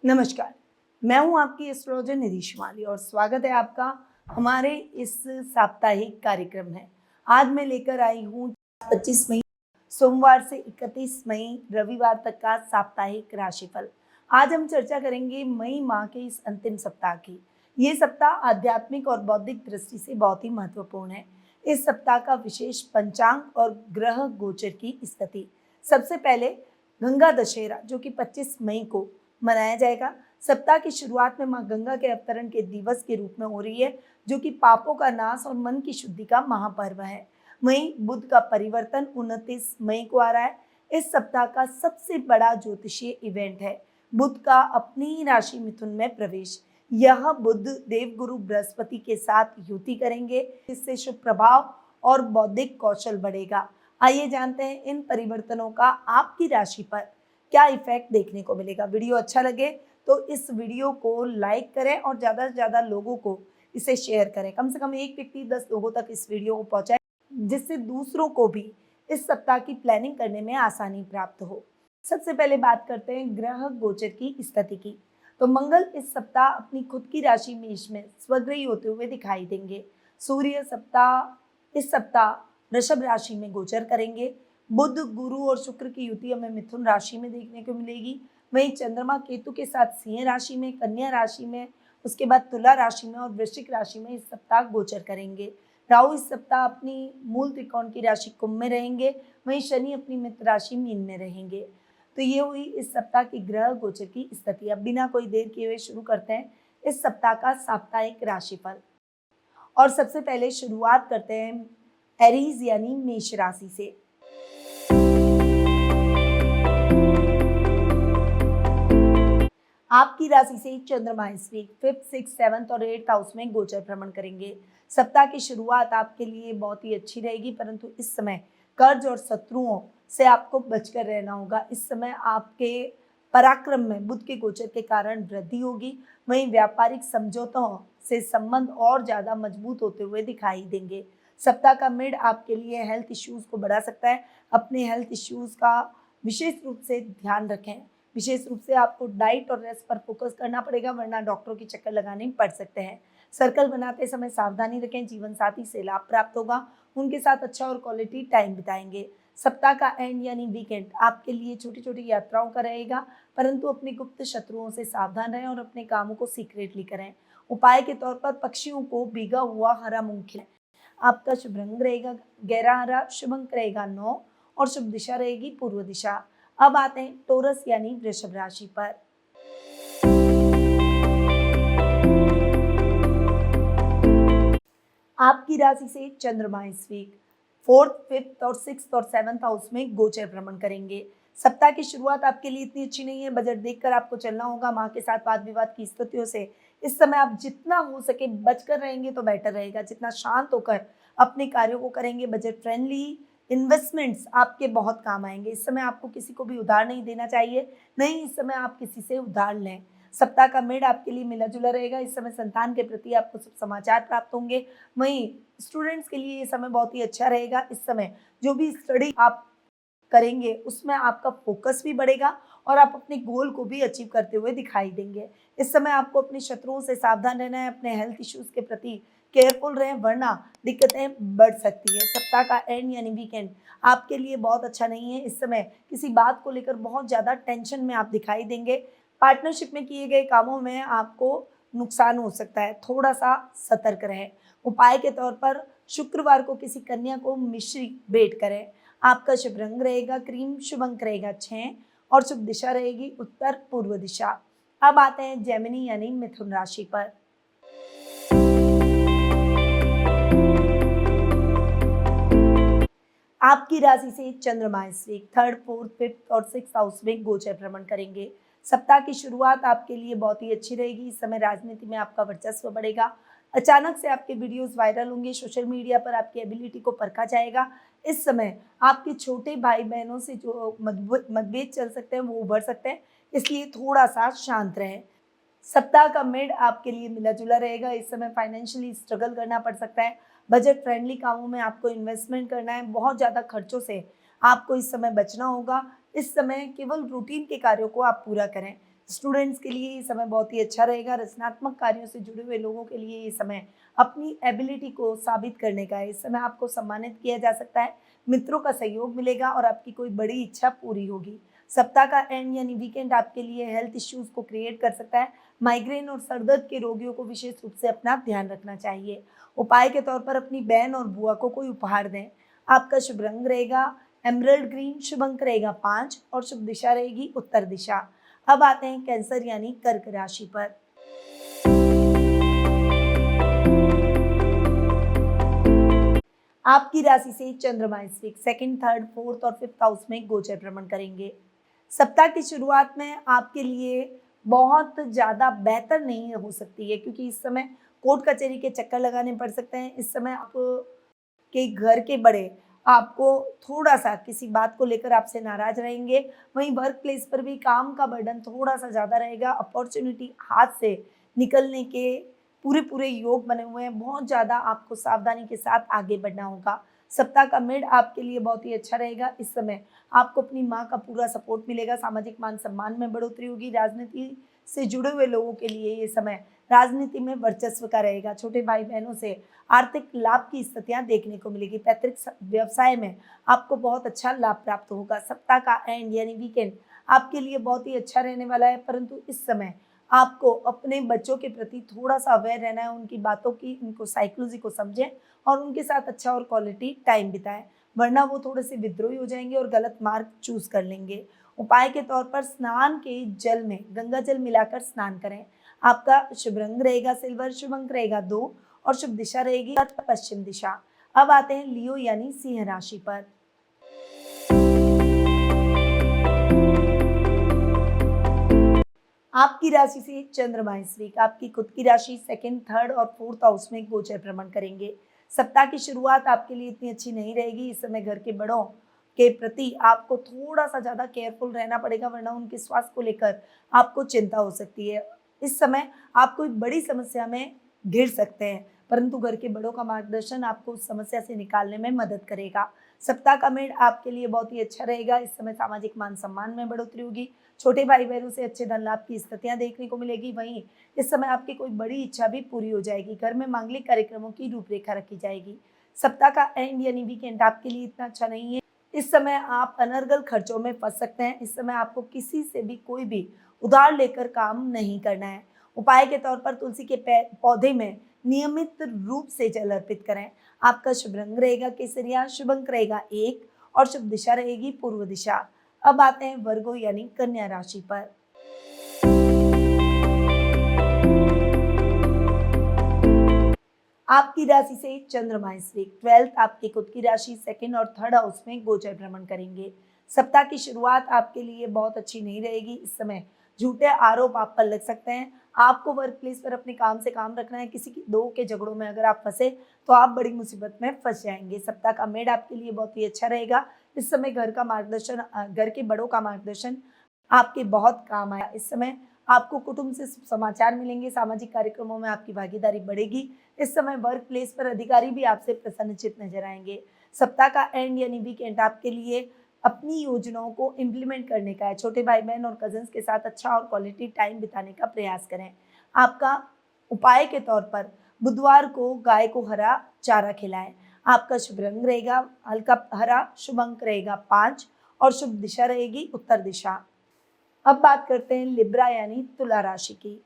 नमस्कार, मैं हूं आपकी एस्ट्रोलॉजर निधि शिवाली और स्वागत है आपका हमारे इस साप्ताहिक कार्यक्रम में। आज मैं लेकर आई हूं 25 मई सोमवार से 31 मई रविवार तक का साप्ताहिक राशिफल। आज हम चर्चा करेंगे मई माह के इस अंतिम सप्ताह की। ये सप्ताह आध्यात्मिक और बौद्धिक दृष्टि से बहुत ही महत्वपूर्ण है। इस सप्ताह का विशेष पंचांग और ग्रह गोचर की स्थिति। सबसे पहले गंगा दशहरा जो कि 25 मई को मनाया जाएगा। सप्ताह की शुरुआत में मां गंगा के अवतरण के दिवस के रूप में हो रही है, जो कि पापों का नाश और मन की शुद्धि का महापर्व है। वहीं बुध का परिवर्तन 29 मई को आ रहा है। इस सप्ताह का सबसे बड़ा ज्योतिषीय इवेंट है बुध का अपनी ही राशि मिथुन में प्रवेश। यह बुध देवगुरु बृहस्पति के साथ युति करेंगे, इससे शुभ प्रभाव और बौद्धिक कौशल बढ़ेगा। आइए जानते हैं इन परिवर्तनों का आपकी राशि पर क्या इफेक्ट देखने को मिलेगा। वीडियो अच्छा लगे तो इस वीडियो को लाइक करें और ज़्यादा से ज़्यादा लोगों को इसे शेयर करें। कम से कम एक व्यक्ति 10 लोगों तक इस वीडियो को पहुंचाए, जिससे दूसरों को भी इस सप्ताह की प्लानिंग करने में आसानी प्राप्त हो। सबसे पहले बात करते हैं ग्रह गोचर की स्थिति की। तो मंगल इस सप्ताह अपनी खुद की राशि मेष में स्वग्रही होते हुए दिखाई देंगे। सूर्य इस सप्ताह वृषभ राशि में गोचर करेंगे। बुध गुरु और शुक्र की युति हमें मिथुन राशि में देखने को मिलेगी। वहीं चंद्रमा केतु के साथ सिंह राशि में, कन्या राशि में, उसके बाद तुला राशि में और वृश्चिक राशि में इस सप्ताह गोचर करेंगे। राहु इस सप्ताह अपनी मूल त्रिकोण की राशि कुंभ में रहेंगे। वहीं शनि अपनी मित्र राशि मीन में रहेंगे। तो ये हुई इस सप्ताह की ग्रह गोचर की स्थिति। अब बिना कोई देर किए हुए शुरू करते हैं इस सप्ताह का साप्ताहिक राशिफल। और सबसे पहले शुरुआत करते हैं एरीज यानी मेष राशि से। आपकी राशि से चंद्रमा इस वीक 5th, 6th, 7th और 8th हाउस में गोचर भ्रमण करेंगे। सप्ताह की शुरुआत आपके लिए बहुत ही अच्छी रहेगी, परंतु इस समय कर्ज और शत्रुओं से आपको बचकर रहना होगा। इस समय आपके पराक्रम में बुध के गोचर के कारण वृद्धि होगी। वहीं व्यापारिक समझौतों से संबंध और ज्यादा मजबूत होते हुए दिखाई देंगे। सप्ताह का मिड आपके लिए हेल्थ इश्यूज को बढ़ा सकता है। अपने हेल्थ इश्यूज का विशेष रूप से ध्यान रखें। विशेष रूप से आपको डाइट और रेस्ट पर फोकस करना पड़ेगा, वरना डॉक्टरों के चक्कर लगाने पड़ सकते हैं। सर्कल बनाते समय सावधानी रखें। जीवन साथी से लाभ प्राप्त होगा, उनके साथ अच्छा और क्वालिटी टाइम बिताएंगे। सप्ताह का एंड यानी वीकेंड आपके लिए छोटी छोटी यात्राओं का रहेगा, परंतु अपने गुप्त शत्रुओं से सावधान रहें और अपने कामों को सीक्रेटली करें। उपाय के तौर पर पक्षियों को भीगा हुआ हरा मूंग खिलाएं। आपका शुभ रंग रहेगा गहरा हरा, शुभ अंक रहेगा 9 और शुभ दिशा रहेगी पूर्व दिशा। अब आते हैं टोरस यानी वृषभ राशि पर। आपकी राशि से चंद्रमा इस वीक 4th, 5th और 6th और 7th हाउस में गोचर भ्रमण करेंगे। सप्ताह की शुरुआत आपके लिए इतनी अच्छी नहीं है। बजट देखकर आपको चलना होगा। मां के साथ वाद विवाद की स्थितियों से इस समय आप जितना हो सके बचकर रहेंगे तो बेटर रहेगा। जितना शांत होकर अपने कार्यों को करेंगे, बजट फ्रेंडली इन्वेस्टमेंट्स आपके बहुत काम आएंगे। इस समय आपको किसी को भी उधार नहीं देना चाहिए, नहीं इस समय आप किसी से उधार लें। सप्ताह का मिड आपके लिए मिला जुला रहेगा। इस समय संतान के प्रति आपको सब समाचार प्राप्त होंगे। वहीं स्टूडेंट्स के लिए ये समय बहुत ही अच्छा रहेगा। इस समय जो भी स्टडी आप करेंगे उसमें आपका फोकस भी बढ़ेगा और आप अपने गोल को भी अचीव करते हुए दिखाई देंगे। इस समय आपको अपने शत्रुओं से सावधान रहना है। अपने हेल्थ इश्यूज के प्रति केयरफुल रहें, वरना दिक्कतें बढ़ सकती है। सप्ताह का एंड यानी वीकेंड आपके लिए बहुत अच्छा नहीं है। इस समय किसी बात को लेकर बहुत ज़्यादा टेंशन में आप दिखाई देंगे। पार्टनरशिप में किए गए कामों में आपको नुकसान हो सकता है, थोड़ा सा सतर्क रहें। उपाय के तौर पर शुक्रवार को किसी कन्या को मिश्री भेंट करें। आपका शुभ रंग रहेगा क्रीम, शुभ अंक रहेगा 6 और शुभ दिशा रहेगी उत्तर पूर्व दिशा। अब आते हैं जेमिनी यानी मिथुन राशि पर। आपकी राशि से चंद्रमा इस वीक 3rd, 4th, 5th और 6th हाउस में गोचर भ्रमण करेंगे। सप्ताह की शुरुआत आपके लिए बहुत ही अच्छी रहेगी। इस समय राजनीति में आपका वर्चस्व बढ़ेगा। अचानक से आपके वीडियोस वायरल होंगे। सोशल मीडिया पर आपकी एबिलिटी को परखा जाएगा। इस समय आपके छोटे भाई बहनों से जो मतभेद चल सकते हैं वो उभर सकते हैं, इसलिए थोड़ा सा शांत रहें। सप्ताह का मिड आपके लिए मिला जुला रहेगा। इस समय फाइनेंशियली स्ट्रगल करना पड़ सकता है। बजट फ्रेंडली कामों में आपको इन्वेस्टमेंट करना है। बहुत ज़्यादा खर्चों से आपको इस समय बचना होगा। इस समय केवल रूटीन के कार्यों को आप पूरा करें। स्टूडेंट्स के लिए ये समय बहुत ही अच्छा रहेगा। रचनात्मक कार्यों से जुड़े हुए लोगों के लिए ये समय अपनी एबिलिटी को साबित करने का है। इस समय आपको सम्मानित किया जा सकता है, मित्रों का सहयोग मिलेगा और आपकी कोई बड़ी इच्छा पूरी होगी। सप्ताह का एंड यानी वीकेंड आपके लिए हेल्थ इश्यूज को क्रिएट कर सकता है। माइग्रेन और सरदर्द के रोगियों को विशेष रूप से अपना ध्यान रखना चाहिए। उपाय के तौर पर अपनी बहन और बुआ को कोई उपहार दें। आपका शुभ रंग रहेगा एमरल्ड ग्रीन, शुभ अंक रहेगा 5 और शुभ दिशा रहेगी उत्तर दिशा। अब आते हैं कैंसर यानी कर्क राशि पर। आपकी राशि से चंद्रमा इस वीक सेकंड, थर्ड, फोर्थ और फिफ्थ हाउस में गोचर भ्रमण करेंगे। सप्ताह की शुरुआत में आपके लिए बहुत ज़्यादा बेहतर नहीं हो सकती है, क्योंकि इस समय कोर्ट कचहरी के चक्कर लगाने पड़ सकते हैं। इस समय आप के घर के बड़े आपको थोड़ा-सा किसी बात को लेकर आपसे नाराज़ रहेंगे। वहीं वर्क प्लेस पर भी काम का बर्डन थोड़ा-सा ज़्यादा रहेगा। अपॉर्च्युनिटी हाथ से निकलने के पूरे-पूरे योग बने हुए हैं। बहुत ज़्यादा आपको सावधानी के साथ आगे बढ़ना होगा। सप्ताह का मिड आपके लिए बहुत ही अच्छा रहेगा। इस समय आपको अपनी माँ का पूरा सपोर्ट मिलेगा। सामाजिक मान-सम्मान में बढ़ोतरी होगी। राजनीति से जुड़े हुए लोगों के लिए ये समय राजनीति में वर्चस्व का रहेगा। छोटे भाई-बहनों से आर्थिक लाभ की स्थितियां देखने को मिलेगी। पैतृक व्यवसाय में आपको बहुत अच्छा लाभ प्राप्त होगा। सप्ताह का एंड यानी वीकेंड आपके लिए बहुत ही अच्छा रहने वाला है, परंतु इस समय आपको अपने बच्चों के प्रति थोड़ा-सा अवेयर रहना है। उनकी बातों की, उनको साइकोलॉजी को समझें और उनके साथ अच्छा और क्वालिटी टाइम बिताएं, वरना वो थोड़े से विद्रोही हो जाएंगे और गलत मार्ग चूज कर लेंगे। उपाय के तौर पर स्नान के जल में गंगा जल मिलाकर स्नान करें। आपका शुभ रंग रहेगा सिल्वर, शुभ अंक रहेगा 2 और शुभ दिशा रहेगी पश्चिम दिशा। अब आते हैं लियो यानी सिंह राशि पर। आपकी राशि से चंद्रमा इस वीक आपकी खुद की राशि सेकंड, थर्ड और फोर्थ हाउस में गोचर भ्रमण करेंगे। सप्ताह की शुरुआत आपके लिए इतनी अच्छी नहीं रहेगी। इस समय घर के बड़ों के प्रति आपको थोड़ा सा ज्यादा केयरफुल रहना पड़ेगा, वरना उनके स्वास्थ्य को लेकर आपको चिंता हो सकती है। इस समय आप कोई बड़ी समस्या में घिर सकते हैं, परंतु घर के बड़ों का मार्गदर्शन आपको उस समस्या से निकालने में मदद करेगा। सप्ताह का मिड आपके लिए बहुत ही अच्छा रहेगा। इस समय सामाजिक मान सम्मान में बढ़ोतरी होगी। छोटे भाई बहनों से अच्छे धन लाभ की स्थितियां देखने को मिलेगी। वहीं इस समय आपकी कोई बड़ी इच्छा भी पूरी हो जाएगी। घर में मांगलिक कार्यक्रमों की रूपरेखा रखी जाएगी। सप्ताह का एंड यानी वीकेंड आपके लिए इतना अच्छा नहीं है। इस समय आप अनर्गल खर्चों में फंस सकते हैं। इस समय आपको किसी से भी कोई भी उधार लेकर काम नहीं करना है। उपाय के तौर पर तुलसी के पौधे में नियमित रूप से जल अर्पित करें। आपका शुभ रंग रहेगा केसरिया, शुभ अंक रहेगा 1 और शुभ दिशा रहेगी पूर्व दिशा। अब आते हैं वर्गो यानी कन्या राशि पर। आपकी राशि से चंद्रमा इस वीक 12th आपकी खुद की राशि सेकंड और थर्ड हाउस में गोचर भ्रमण करेंगे। सप्ताह की शुरुआत आपके लिए बहुत अच्छी नहीं रहेगी। इस समय झूठे आरोप आप पर लग सकते हैं। आपको वर्क प्लेस पर अपने काम से काम रखना है। किसी की दो के झगड़ों में अगर आप फंसे तो आप बड़ी मुसीबत में फंस जाएंगे। सप्ताह का मेड आपके लिए बहुत ही अच्छा रहेगा। इस समय घर का मार्गदर्शन, घर के बड़ों का मार्गदर्शन आपके बहुत काम आया। इस समय आपको कुटुंब से समाचार मिलेंगे। सामाजिक कार्यक्रमों में आपकी भागीदारी बढ़ेगी। इस समय वर्क प्लेस पर अधिकारी भी आपसे प्रसन्नचित नजर आएंगे। सप्ताह का एंड यानी वीकेंड आपके लिए अपनी योजनाओं को इम्प्लीमेंट करने का है। छोटे भाई बहन और कजन्स के साथ अच्छा और क्वालिटी टाइम बिताने का प्रयास करें। आपका उपाय के तौर पर बुधवार को गाय को हरा चारा खिलाएं। आपका शुभ रंग रहेगा हल्का हरा, शुभ अंक रहेगा 5 और शुभ दिशा रहेगी उत्तर दिशा। अब बात करते हैं लिब्रा यानी तुला राशि की।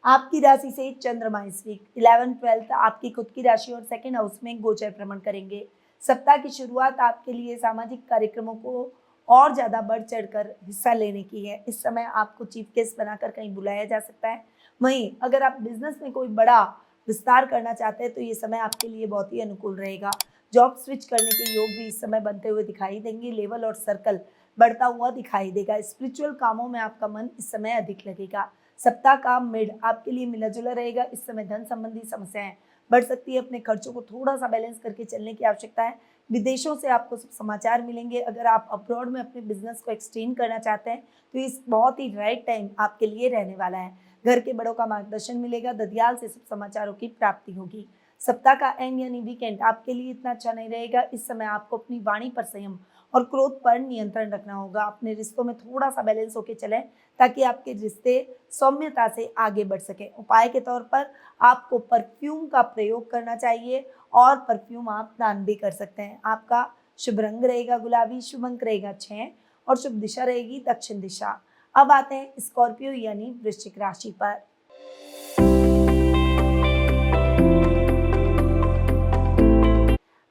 आपकी राशि से चंद्रमा इस वीक 11th 12th आपकी खुद की राशि और सेकंड हाउस में गोचर भ्रमण करेंगे। सप्ताह की शुरुआत आपके लिए सामाजिक कार्यक्रमों को और ज्यादा बढ़ चढ़कर हिस्सा लेने की है। इस समय आपको चीफ गेस्ट बनाकर कहीं बुलाया जा सकता है। वहीं अगर आप बिजनेस में कोई बड़ा विस्तार करना चाहते हैं तो ये समय आपके लिए बहुत ही अनुकूल रहेगा। जॉब स्विच करने के योग भी इस समय बनते हुए दिखाई देंगे। लेवल और सर्कल बढ़ता हुआ दिखाई देगा। स्पिरिचुअल कामों में आपका मन इस समय अधिक लगेगा। सप्ताह का मिड आपके लिए मिला जुला रहेगा। इस समय धन संबंधी समस्याएं बढ़ सकती है। अपने खर्चों को थोड़ा सा बैलेंस करके चलने की आवश्यकता है। विदेशों से आपको सब समाचार मिलेंगे। अगर आप अब्रॉड में अपने बिजनेस को एक्सटेंड करना चाहते हैं तो इस बहुत ही राइट टाइम आपके लिए रहने वाला है। घर के बड़ों का मार्गदर्शन मिलेगा। ददियाल से सब समाचारों की प्राप्ति होगी। सप्ताह का एंड यानी वीकेंड आपके लिए इतना अच्छा नहीं रहेगा। इस समय आपको अपनी वाणी पर संयम और क्रोध पर नियंत्रण रखना होगा। अपने रिश्तों में थोड़ा सा बैलेंस होकर चलें ताकि आपके रिश्ते सौम्यता से आगे बढ़ सकें। उपाय के तौर पर आपको परफ्यूम का प्रयोग करना चाहिए और परफ्यूम आप दान भी कर सकते हैं। आपका शुभ रंग रहेगा गुलाबी, शुभ अंक रहेगा 6 और शुभ दिशा रहेगी दक्षिण दिशा। अब आते हैं स्कॉर्पियो यानी वृश्चिक राशि पर।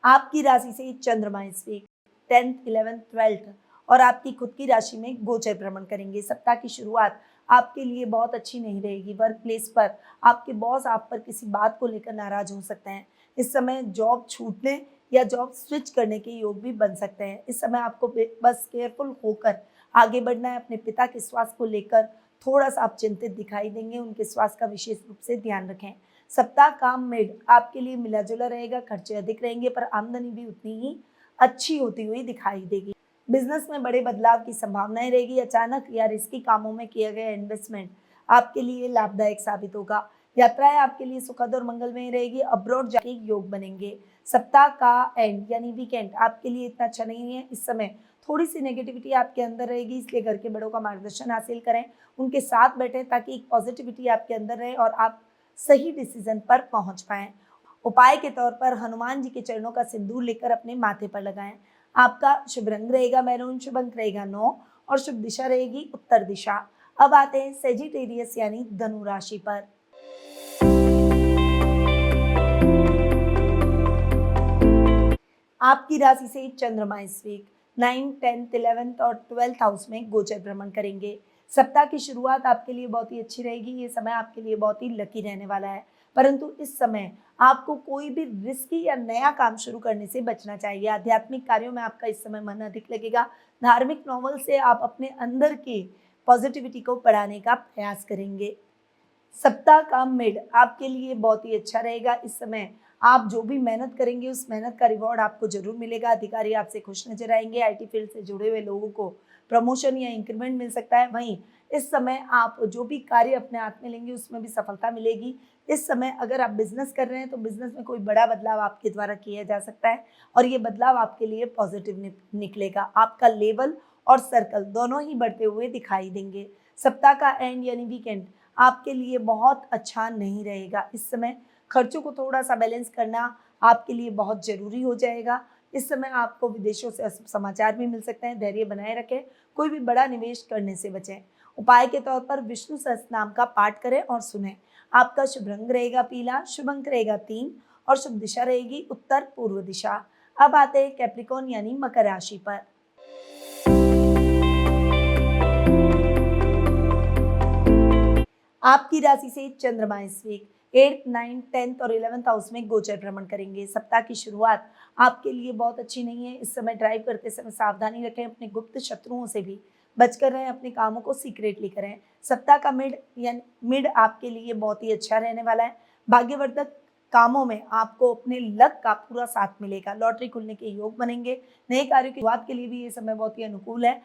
आपकी राशि से चंद्रमा इस वीक 10th, 11th, 12th और आपकी खुद की राशि में गोचर भ्रमण करेंगे। सप्ताह की शुरुआत आपके लिए बहुत अच्छी नहीं रहेगी। वर्क प्लेस पर आपके बॉस आप पर किसी बात को लेकर नाराज हो सकते हैं। इस समय जॉब छूटने या जॉब स्विच करने के योग भी बन सकते हैं। इस समय आपको बस केयरफुल होकर आगे बढ़ना है। अपने पिता के स्वास्थ्य को लेकर थोड़ा सा आप चिंतित दिखाई देंगे, उनके स्वास्थ्य का विशेष रूप से ध्यान रखें। सप्ताह का मिड आपके लिए मिला जुला रहेगा, खर्चे अधिक रहेंगे पर आमदनी भी उतनी ही अच्छी होती हुई दिखाई देगी। बिजनेस में बड़े बदलाव की संभावनाएं रहेगी। अचानक या रिस्की कामों में किया गया इन्वेस्टमेंट आपके लिए लाभदायक साबित होगा। यात्राएं आपके लिए सुखद और मंगलमय रहेगी। अब्रॉड जाके योग बनेंगे। सप्ताह का एंड यानी वीकेंड आपके लिए इतना अच्छा नहीं है। इस समय थोड़ी सी नेगेटिविटी आपके अंदर रहेगी, इसलिए घर के बड़ों का मार्गदर्शन हासिल करें, उनके साथ बैठें ताकि एक पॉजिटिविटी आपके अंदर रहे और आप सही डिसीजन पर पहुंच पाएं। उपाय के तौर पर हनुमान जी के चरणों का सिंदूर लेकर अपने माथे पर लगाएं। आपका शुभ रंग रहेगा मैरून, शुभ अंक रहेगा 9 और शुभ दिशा रहेगी उत्तर दिशा। अब आते हैं सेजिटेरियस यानी धनु राशि पर। आपकी राशि से चंद्रमा इस वीक 9, 10, 11 और 12 हाउस में गोचर भ्रमण करेंगे। सप्ताह की शुरुआत आपके लिए बहुत ही अच्छी रहेगी। ये समय आपके लिए बहुत ही लकी रहने वाला है, परंतु इस समय आपको कोई भी रिस्की या नया काम शुरू करने से बचना चाहिए। आध्यात्मिक कार्यों में आपका इस समय मन अधिक लगेगा। धार्मिक नॉवल से आप अपने अंदर की पॉजिटिविटी को बढ़ाने का प्रयास करेंगे। सप्ताह का मिड आपके लिए बहुत ही अच्छा रहेगा। इस समय आप जो भी मेहनत करेंगे उस मेहनत का रिवॉर्ड आपको जरूर मिलेगा। अधिकारी आपसे खुश नजर आएंगे। आईटी फील्ड से जुड़े हुए लोगों को प्रमोशन या इंक्रीमेंट मिल सकता है। वहीं इस समय आप जो भी कार्य अपने हाथ में लेंगे उसमें भी सफलता मिलेगी। इस समय अगर आप बिजनेस कर रहे हैं तो बिजनेस में कोई बड़ा बदलाव आपके द्वारा किया जा सकता है और ये बदलाव आपके लिए पॉजिटिव निकलेगा। आपका लेवल और सर्कल दोनों ही बढ़ते हुए दिखाई देंगे। सप्ताह का एंड यानी वीकेंड आपके लिए बहुत अच्छा नहीं रहेगा। इस समय खर्चों को थोड़ा सा बैलेंस करना आपके लिए बहुत जरूरी हो जाएगा। इस समय आपको विदेशों से समाचार भी मिल सकते हैं। धैर्य बनाए रखें, कोई भी बड़ा निवेश करने से बचें। उपाय के तौर पर विष्णु सहस्त्रनाम का पाठ करें और सुनें। आपका शुभ रंग रहेगा पीला, शुभ अंक रहेगा 3 और शुभ दिशा रहेगी उत्तर पूर्व दिशा। अब आते हैं कैप्रिकॉर्न यानी मकर राशि पर। आपकी राशि से चंद्रमा इस वीक 8, 9, 10 और 11th हाउस में गोचर भ्रमण करेंगे। सप्ताह की शुरुआत आपके लिए बहुत अच्छी नहीं है। इस समय ड्राइव करते समय सावधानी रखें, अपने गुप्त शत्रुओं से भी बचकर रहें, अपने कामों को सीक्रेटली करें। सप्ताह का मिड आपके लिए बहुत ही अच्छा रहने वाला है। भाग्यवर्धक कामों में आपको अपने लक का पूरा साथ मिलेगा। लॉटरी खुलने के योग बनेंगे। नए कार्यों की शुरुआत के लिए भी ये समय बहुत ही अनुकूल है।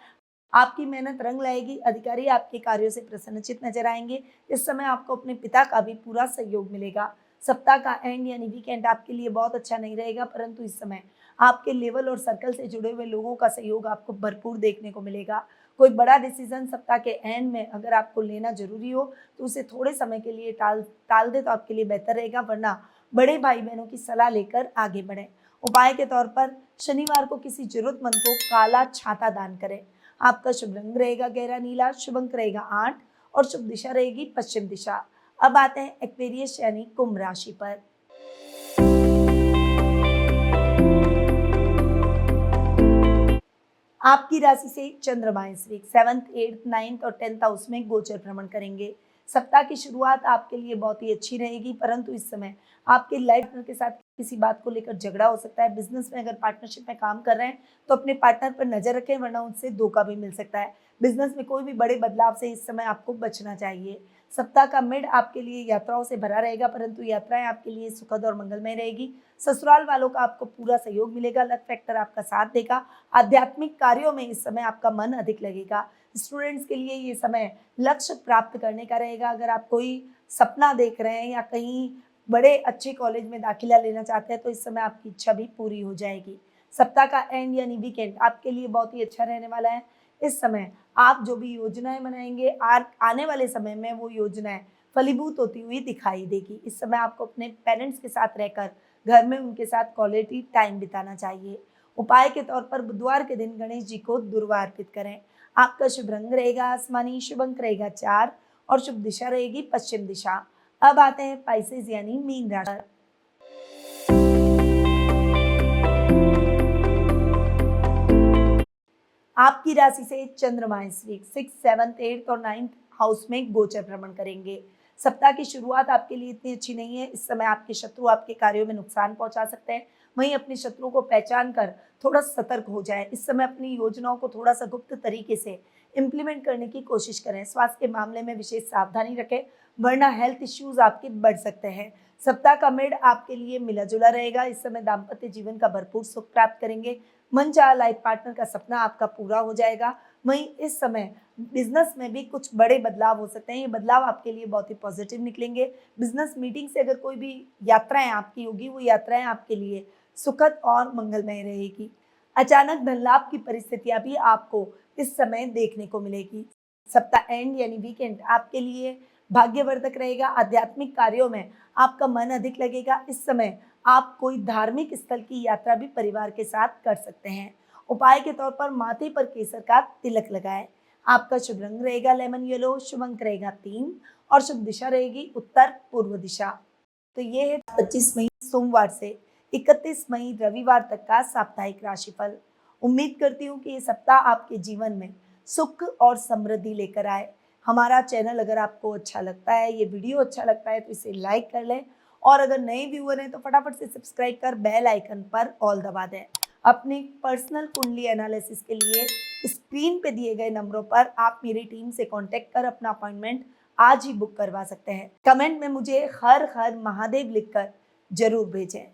आपकी मेहनत रंग लाएगी। अधिकारी आपके कार्यों से प्रसन्नचित नजर आएंगे। इस समय आपको अपने पिता का भी पूरा सहयोग मिलेगा। सप्ताह का एंड यानी वीकेंड आपके लिए बहुत अच्छा नहीं रहेगा, परंतु इस समय आपके लेवल और सर्कल से जुड़े हुए लोगों का सहयोग आपको भरपूर देखने को मिलेगा। कोई बड़ा डिसीजन सप्ताह के एंड में अगर आपको लेना जरूरी हो तो उसे थोड़े समय के लिए टाल दे तो आपके लिए बेहतर रहेगा, वरना बड़े भाई बहनों की सलाह लेकर आगे बढ़ें। उपाय के तौर पर शनिवार को किसी जरूरतमंद को काला छाता दान करें। आपका शुभ रंग रहेगा गहरा नीला, शुभ अंक रहेगा 8 और शुभ दिशा रहेगी पश्चिम दिशा। अब आते हैं एक्वेरियस यानी कुंभ राशि पर। आपकी राशि से चंद्रमा इस वीक 7th, 8th, 9th और 10th हाउस में गोचर भ्रमण करेंगे। सप्ताह की शुरुआत आपके लिए बहुत ही अच्छी रहेगी, परंतु इस समय आपके लाइफ पार्टनर के साथ किसी बात को लेकर झगड़ा हो सकता है। बिजनेस में अगर पार्टनरशिप में काम कर रहे हैं तो अपने पार्टनर पर नजर रखें, वरना उनसे धोखा भी मिल सकता है। बिजनेस में कोई भी बड़े बदलाव से इस समय आपको बचना चाहिए। सप्ताह का मिड आपके लिए यात्राओं से भरा रहेगा, परंतु यात्राएं आपके लिए सुखद और मंगलमय रहेगी। ससुराल वालों का आपको पूरा सहयोग मिलेगा। लक फैक्टर आपका साथ देगा। आध्यात्मिक कार्यों में इस समय आपका मन अधिक लगेगा। स्टूडेंट्स के लिए ये समय लक्ष्य प्राप्त करने का रहेगा। अगर आप कोई सपना देख रहे हैं या कहीं बड़े अच्छे कॉलेज में दाखिला लेना चाहते हैं तो इस समय आपकी इच्छा भी पूरी हो जाएगी। सप्ताह का एंड यानी वीकेंड आपके लिए बहुत ही अच्छा रहने वाला है। इस समय आप जो भी योजनाएं बनाएंगे आने वाले समय में वो योजनाएं फलीभूत होती हुई दिखाई देगी। इस समय आपको अपने पेरेंट्स के साथ रहकर घर में उनके साथ क्वालिटी टाइम बिताना चाहिए। उपाय के तौर पर बुधवार के दिन गणेश जी को दुर्वा अर्पित करें। आपका शुभ रंग रहेगा आसमानी, शुभ अंक रहेगा 4 और शुभ दिशा रहेगी पश्चिम दिशा। अब आते हैं पाइसेस यानी मीन राशि। आपकी राशि से चंद्रमा इस वीक 6, 7, 8 और 9th हाउस में गोचर भ्रमण करेंगे। सप्ताह की शुरुआत आपके लिए इतनी अच्छी नहीं है। इस समय आपके शत्रु आपके कार्यों में नुकसान पहुंचा सकते हैं। वहीं अपने शत्रुओं को पहचान कर थोड़ा सतर्क हो जाए। इस समय अपनी योजनाओं को थोड़ा सा गुप्त तरीके से इम्प्लीमेंट करने की कोशिश करें। स्वास्थ्य के मामले में विशेष सावधानी रखें, वरना हेल्थ इश्यूज आपके बढ़ सकते हैं। सप्ताह का मिड आपके लिए मिला जुला रहेगा। इस समय दाम्पत्य जीवन का भरपूर सुख प्राप्त करेंगे। मनचाहा लाइफ पार्टनर का सपना आपका पूरा हो जाएगा। वहीं इस समय बिजनेस में भी कुछ बड़े बदलाव हो सकते हैं। ये बदलाव आपके लिए बहुत ही पॉजिटिव निकलेंगे। बिजनेस मीटिंग से अगर कोई भी यात्राएं आपकी होगी, वो यात्राएं आपके लिए सुखद और मंगलमय रहेगी। अचानक धन लाभ की परिस्थितियां भी आपको इस समय देखने को मिलेगी। सप्ताह एंड यानी वीकेंड आपके लिए भाग्यवर्धक रहेगा। आध्यात्मिक कार्यों में आपका मन अधिक लगेगा। इस समय आप कोई धार्मिक स्थल की यात्रा भी परिवार के साथ कर सकते हैं। उपाय के तौर पर माथे पर केसर का तिलक लगाएं। आपका शुभ रंग रहेगा लेमन येलो, शुभ अंक रहेगा 3 और शुभ दिशा रहेगी उत्तर पूर्व दिशा। तो ये है 25 मई सोमवार से 31 मई रविवार तक का साप्ताहिक राशिफल। उम्मीद करती हूँ कि ये सप्ताह आपके जीवन में सुख और समृद्धि लेकर आए। हमारा चैनल अगर आपको अच्छा लगता है, ये वीडियो अच्छा लगता है तो इसे लाइक कर लें और अगर नए व्यूअर हैं तो फटाफट से सब्सक्राइब कर बेल आइकन पर ऑल दबा दें। अपनी पर्सनल कुंडली एनालिसिस के लिए स्क्रीन पे दिए गए नंबरों पर आप मेरी टीम से कांटेक्ट कर अपना अपॉइंटमेंट आज ही बुक करवा सकते हैं। कमेंट में मुझे हर हर महादेव लिखकर जरूर भेजें।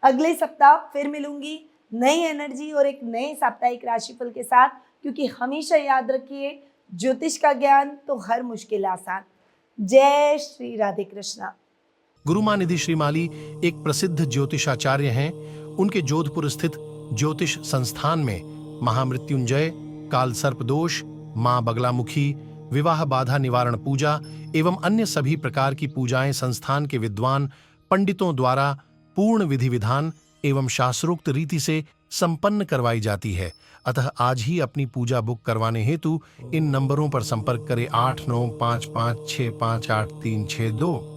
अगले सप्ताह फिर मिलूंगी नई एनर्जी और एक नए साप्ताहिक राशिफल के साथ, क्योंकि हमेशा याद रखिए ज्योतिष का ज्ञान तो हर मुश्किल आसान। जय श्री राधे कृष्णा। गुरुमा निधि श्रीमाली एक प्रसिद्ध ज्योतिषाचार्य हैं। उनके जोधपुर स्थित ज्योतिष संस्थान में महामृत्युंजय, काल सर्प दोष, मां बगलामुखी, विवाह बाधा निवारण पूजा एवं अन्य सभी प्रकार की पूजाएं संस्थान के विद्वान पंडितों द्वारा पूर्ण विधि विधान एवं शास्त्रोक्त रीति से संपन्न करवाई जाती है। अतः आज ही अपनी पूजा बुक करवाने हेतु इन नंबरों पर संपर्क करें 8955658362।